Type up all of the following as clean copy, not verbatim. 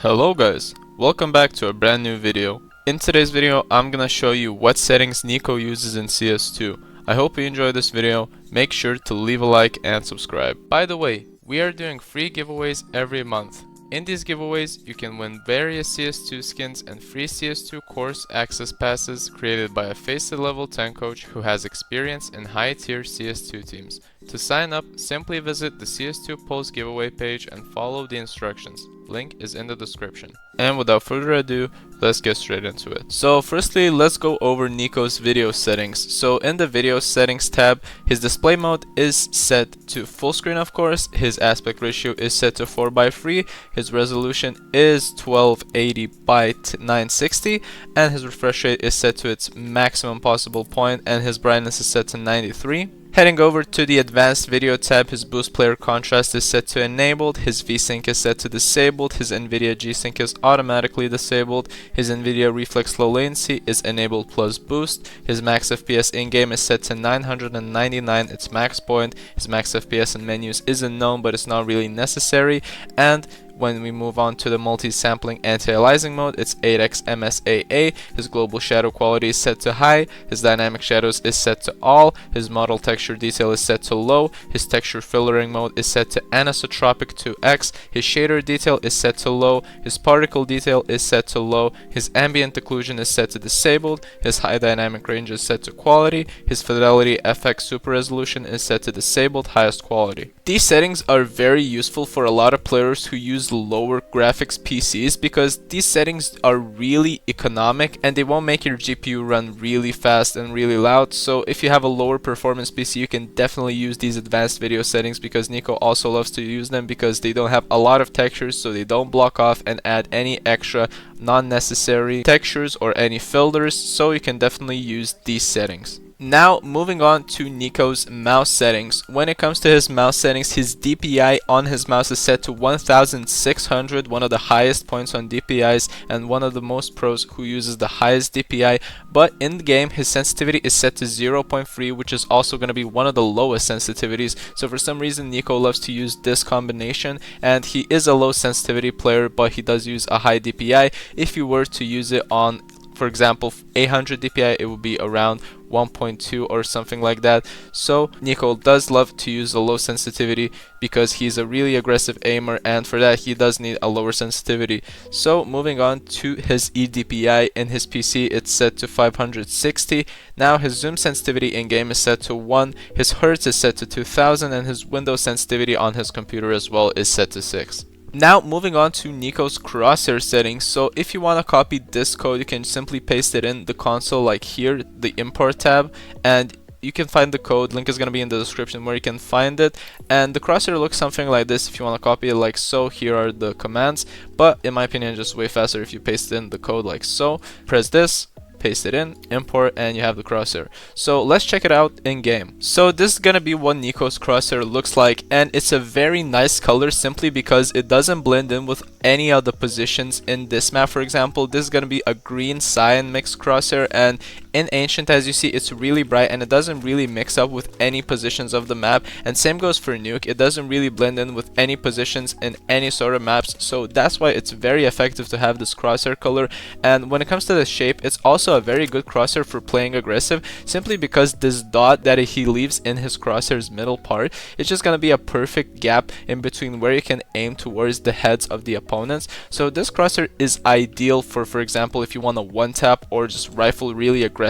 Hello guys, welcome back to a brand new video. In today's video, I'm gonna show you what settings NiKo uses in CS2. I hope you enjoy this video. Make sure to leave a like and subscribe. By the way, we are doing free giveaways every month. In these giveaways, you can win various CS2 skins and free CS2 course access passes created by a FACEIT level 10 coach who has experience in high tier CS2 teams. To sign up, simply visit the CS2 polls giveaway page and follow the instructions. Link is in the description. And without further ado, let's get straight into it. So firstly, let's go over NiKo's video settings. So in the video settings tab, his display mode is set to full screen of course, his aspect ratio is set to 4:3, his resolution is 1280 by 960, and his refresh rate is set to its maximum possible point, and his brightness is set to 93. Heading over to the advanced video tab, his boost player contrast is set to enabled, his VSync is set to disabled, his NVIDIA G-Sync is automatically disabled, his NVIDIA Reflex low latency is enabled plus boost, his max FPS in-game is set to 999, its max point, his max FPS in menus isn't known but it's not really necessary, and when we move on to the multi-sampling anti-aliasing mode, it's 8x MSAA, his global shadow quality is set to high, his dynamic shadows is set to all, his model texture detail is set to low, his texture filtering mode is set to anisotropic 2x, his shader detail is set to low, his particle detail is set to low, his ambient occlusion is set to disabled, his high dynamic range is set to quality, his fidelity FX super resolution is set to disabled highest quality. These settings are very useful for a lot of players who use lower graphics PCs because these settings are really economic and they won't make your GPU run really fast and really loud. So if you have a lower performance PC, you can definitely use these advanced video settings because NiKo also loves to use them because they don't have a lot of textures, so they don't block off and add any extra non-necessary textures or any filters, so you can definitely use these settings. Now moving on to NiKo's mouse settings. When it comes to his mouse settings, his DPI on his mouse is set to 1600, one of the highest points on DPIs and one of the most pros who uses the highest DPI, but in the game his sensitivity is set to 0.3, which is also going to be one of the lowest sensitivities. So for some reason NiKo loves to use this combination, and he is a low sensitivity player but he does use a high DPI. If you were to use it on, for example, 800 DPI, it would be around 1.2 or something like that. So NiKo does love to use a low sensitivity because he's a really aggressive aimer, and for that he does need a lower sensitivity. So moving on to his eDPI in his PC, it's set to 560. Now his zoom sensitivity in game is set to 1, his hertz is set to 2000, and his window sensitivity on his computer as well is set to 6. Now moving on to NiKo's Crosshair settings. So if you want to copy this code, you can simply paste it in the console like here, the import tab, and you can find the code. Link is going to be in the description where you can find it. And the Crosshair looks something like this. If you want to copy it like so, here are the commands, but in my opinion just way faster if you paste in the code like so. Press this, paste it in, import, and you have the Crosshair. So let's check it out in game. So this is gonna be what NiKo's Crosshair looks like, and it's a very nice color simply because it doesn't blend in with any of the positions in this map. For example, this is gonna be a green cyan mixed Crosshair, and in Ancient, as you see, it's really bright and it doesn't really mix up with any positions of the map, and same goes for Nuke. It doesn't really blend in with any positions in any sort of maps, so that's why it's very effective to have this Crosshair color. And when it comes to the shape, it's also a very good Crosshair for playing aggressive, simply because this dot that he leaves in his Crosshair's middle part, it's just gonna be a perfect gap in between where you can aim towards the heads of the opponents. So this Crosshair is ideal for example, if you want to one tap or just rifle really aggressively.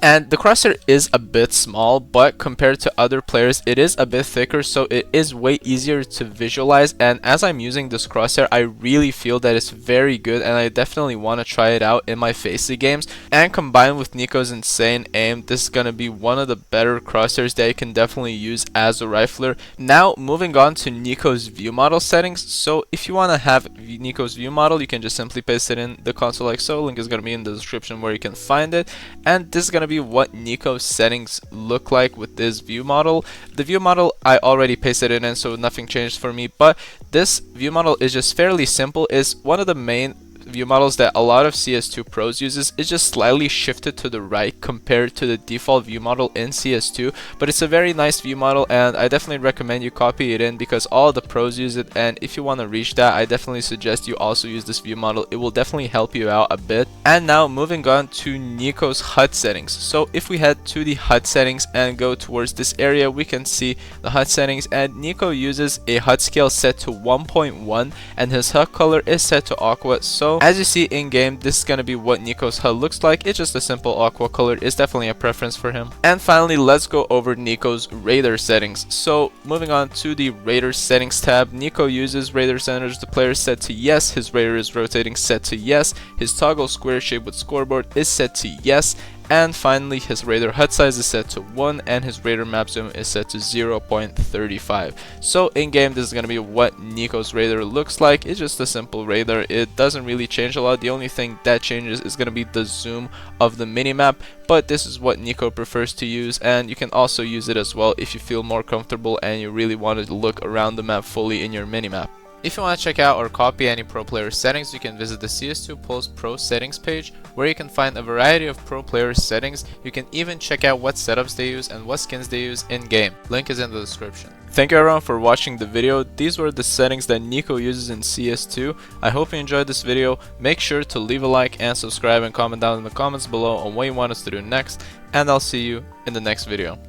And the Crosshair is a bit small, but compared to other players it is a bit thicker, so it is way easier to visualize. And as I'm using this Crosshair, I really feel that it's very good, and I definitely want to try it out in my FACEIT games. And combined with NiKo's insane aim, this is gonna be one of the better Crosshairs that you can definitely use as a rifler. Now moving on to NiKo's Viewmodel settings. So if you want to have NiKo's Viewmodel, you can just simply paste it in the console like so. Link is gonna be in the description where you can find it. And this is gonna be what NiKo's settings look like with this Viewmodel. The Viewmodel I already pasted it in, so nothing changed for me, but this Viewmodel is just fairly simple. It's one of the main view models that a lot of CS2 pros uses is just slightly shifted to the right compared to the default view model in CS2, but it's a very nice view model and I definitely recommend you copy it in because all the pros use it, and if you want to reach that, I definitely suggest you also use this view model. It will definitely help you out a bit. And now moving on to NiKo's HUD settings. So if we head to the HUD settings and go towards this area, we can see the HUD settings, and NiKo uses a HUD scale set to 1.1 and his HUD color is set to aqua. So as you see in game, this is going to be what NiKo's HUD looks like. It's just a simple aqua color. It's definitely a preference for him. And finally, let's go over NiKo's radar settings. So moving on to the radar settings tab, NiKo uses radar centers the player set to yes, his radar is rotating set to yes, his toggle square shape with scoreboard is set to yes, and finally his radar HUD size is set to 1 and his radar map zoom is set to 0.35. So in game, this is going to be what NiKo's radar looks like. It's just a simple radar. It doesn't really change a lot. The only thing that changes is going to be the zoom of the minimap, but this is what NiKo prefers to use, and you can also use it as well if you feel more comfortable and you really want to look around the map fully in your minimap. If you want to check out or copy any pro player settings, you can visit the CS2 Pulse Pro settings page, where you can find a variety of pro player settings. You can even check out what setups they use and what skins they use in game. Link is in the description. Thank you everyone for watching the video. These were the settings that NiKo uses in CS2. I hope you enjoyed this video. Make sure to leave a like and subscribe and comment down in the comments below on what you want us to do next, and I'll see you in the next video.